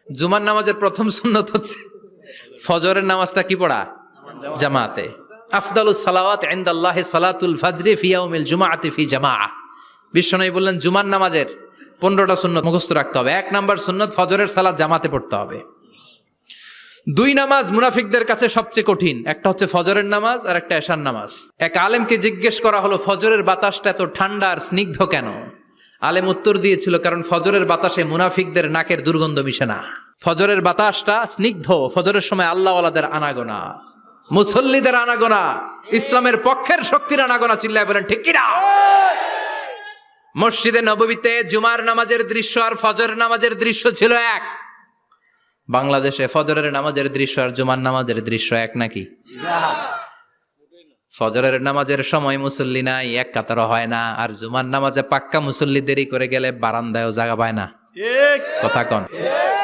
জুমার নামাজের প্রথম সুন্নত হচ্ছে ফজরের নামাজটা কি পড়া? জামাতে। আফদালুস সালাওয়াত ইনদাল্লাহি সালাতুল ফাজরি ফি ইয়াউমিল জুমআতি ফি জামাআহ। বিশ্বনবী বললেন জুমার নামাজের 15টা সুন্নত মুখস্থ রাখতে হবে। 1 নাম্বার সুন্নত ফজরের সালাত জামাতে পড়তে হবে। 2 নামাজ মুনাফিকদের কাছে সবচেয়ে কঠিন, একটা হচ্ছে ফজরের নামাজ আর একটা এশার নামাজ। এক আলেমকে জিজ্ঞেস করা হলো ফজরের বাতাসটা এত ঠান্ডা আর স্নিগ্ধ কেন? আলেম উত্তর দিয়েছিল, কারণ ফজরের বাতাসে মুনাফিকদের নাকের দুর্গন্ধ মিশে না। ফজরের বাতাসটা স্নিগ্ধ, ফজরের সময় আল্লাহওয়ালাদের আনাগোনা, মুসল্লিদের আনাগোনা, ইসলামের পক্ষের শক্তির আনাগোনা। চিল্লায় বলেন ঠিক কিনা? মসজিদে নববীতে জুমার নামাজের দৃশ্য আর ফজরের নামাজের দৃশ্য ছিল এক। বাংলাদেশে ফজরের নামাজের দৃশ্য আর জুমার নামাজের দৃশ্য এক নাকি? ফজরের নামাজের সময় মুসল্লি নাই, এক কাতারও হয় না, আর জুমার নামাজে পাক্কা মুসল্লি দেরি করে গেলে বারান্দায়ও জায়গা পায় না। কথা কন।